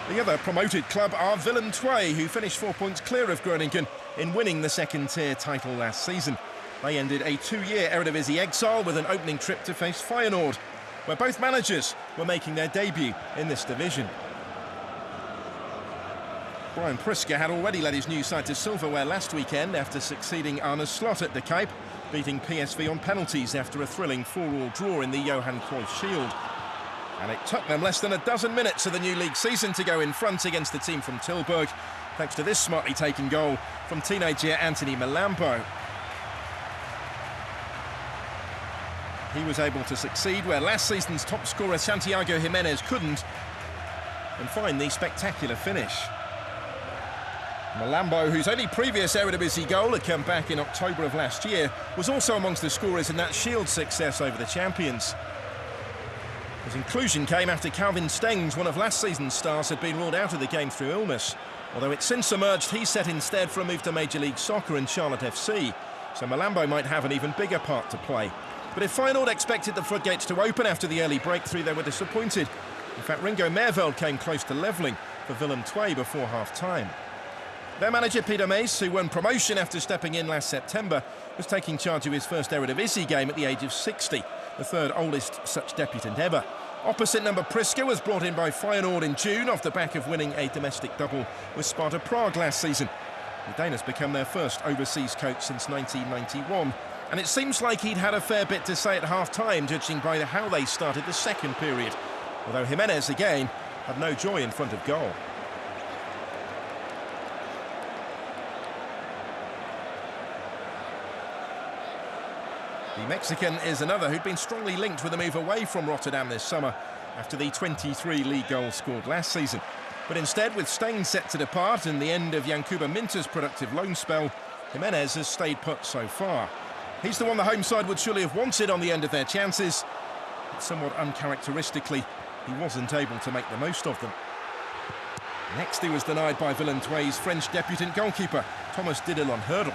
The other promoted club are Willem II, who finished 4 points clear of Groningen in winning the second-tier title last season. They ended a 2-year Eredivisie exile with an opening trip to face Feyenoord, where both managers were making their debut in this division. Brian Priske had already led his new side to silverware last weekend after succeeding Arne Slot at the Kuip, beating PSV on penalties after a thrilling 4-4 draw in the Johan Cruyff Shield. And it took them less than a dozen minutes of the new league season to go in front against the team from Tilburg, thanks to this smartly taken goal from teenager Anthony Malambo. He was able to succeed where last season's top scorer Santiago Jimenez couldn't, and find the spectacular finish. Malambo, whose only previous Eredivisie goal had come back in October of last year, was also amongst the scorers in that Shield success over the champions. His inclusion came after Calvin Stengs, one of last season's stars, had been ruled out of the game through illness. Although it's since emerged he's set instead for a move to Major League Soccer and Charlotte FC, so Malambo might have an even bigger part to play. But if Feyenoord expected the floodgates to open after the early breakthrough, they were disappointed. In fact, Ringo Merveld came close to levelling for Willem II before half-time. Their manager Peter Maes, who won promotion after stepping in last September, was taking charge of his first Eredivisie game at the age of 60, the third oldest such debutant ever. Opposite number Priske was brought in by Feyenoord in June off the back of winning a domestic double with Sparta Prague last season. The Dane has become their first overseas coach since 1991, and it seems like he'd had a fair bit to say at half-time, judging by how they started the second period, although Jimenez again had no joy in front of goal. The Mexican is another who'd been strongly linked with a move away from Rotterdam this summer after the 23 league goals scored last season. But instead, with Stengs set to depart and the end of Yankuba Minter's productive loan spell, Jimenez has stayed put so far. He's the one the home side would surely have wanted on the end of their chances, but somewhat uncharacteristically, he wasn't able to make the most of them. Next, he was denied by Willem II's French debutant goalkeeper, Thomas Diddle on hurdle.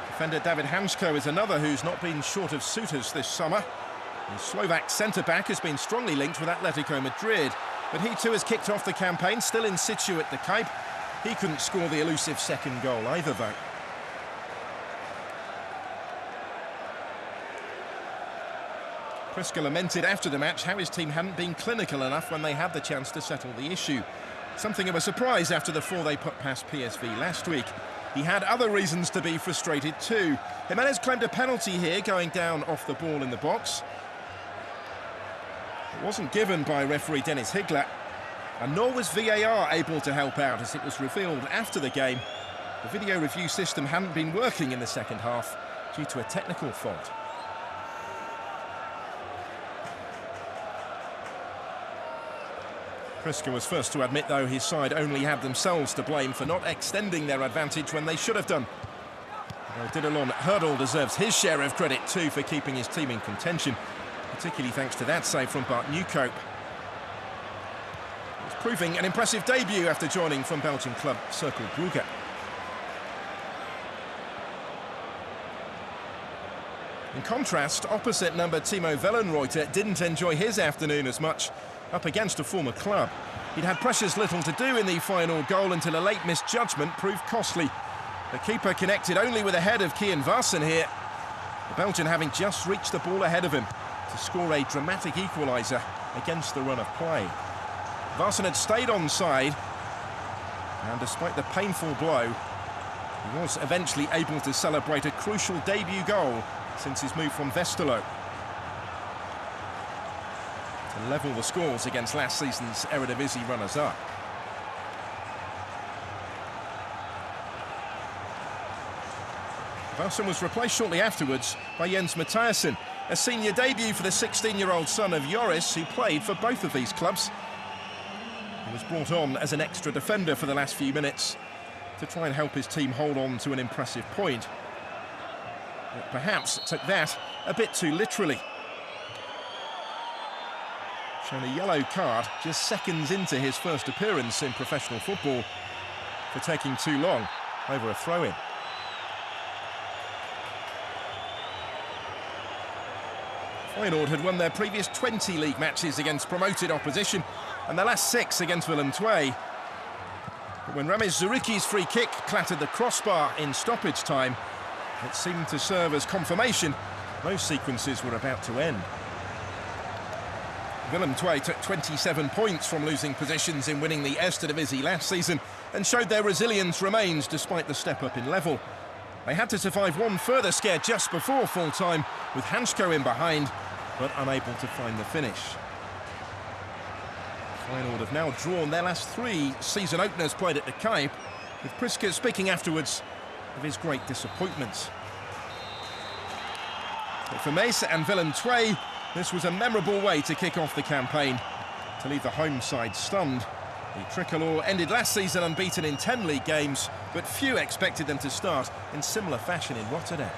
Defender David Hansko is another who's not been short of suitors this summer. The Slovak centre-back has been strongly linked with Atletico Madrid, but he too has kicked off the campaign, still in situ at the Kuip. He couldn't score the elusive second goal either, though. Priske lamented after the match how his team hadn't been clinical enough when they had the chance to settle the issue. Something of a surprise after the 4 they put past PSV last week. He had other reasons to be frustrated too. Jimenez claimed a penalty here, going down off the ball in the box. It wasn't given by referee Dennis Higler, and nor was VAR able to help out, as it was revealed after the game the video review system hadn't been working in the second half due to a technical fault. Priske was first to admit, though, his side only had themselves to blame for not extending their advantage when they should have done. Well, Diddle on hurdle deserves his share of credit too for keeping his team in contention, particularly thanks to that save from Bart Newcope. It's proving an impressive debut after joining from Belgian club Cercle Brugge. In contrast, opposite number Timo Wellenreuter didn't enjoy his afternoon as much, up against a former club. He'd had precious little to do in the final goal until a late misjudgment proved costly. The keeper connected only with a head of Kian Varsen here, the Belgian having just reached the ball ahead of him to score a dramatic equaliser against the run of play. Varsen had stayed onside, and despite the painful blow, he was eventually able to celebrate a crucial debut goal since his move from Westerlo, to level the scores against last season's Eredivisie runners-up. Varsen was replaced shortly afterwards by Jens Mathiasen, a senior debut for the 16-year-old son of Joris, who played for both of these clubs. He was brought on as an extra defender for the last few minutes to try and help his team hold on to an impressive point. But perhaps took that a bit too literally. Shown a yellow card just seconds into his first appearance in professional football for taking too long over a throw-in. Feyenoord had won their previous 20 league matches against promoted opposition and their last 6 against Willem II. But when Ramis Zuriki's free kick clattered the crossbar in stoppage time, it seemed to serve as confirmation those sequences were about to end. Willem II took 27 points from losing positions in winning the Eredivisie last season and showed their resilience remains despite the step-up in level. They had to survive one further scare just before full-time, with Hansko in behind, but unable to find the finish. Feyenoord have now drawn their last 3 season openers played at the Kuip, with Priske speaking afterwards of his great disappointments. But for Mees and Willem II, this was a memorable way to kick off the campaign, to leave the home side stunned. The Tricolor ended last season unbeaten in 10 league games, but few expected them to start in similar fashion in Rotterdam.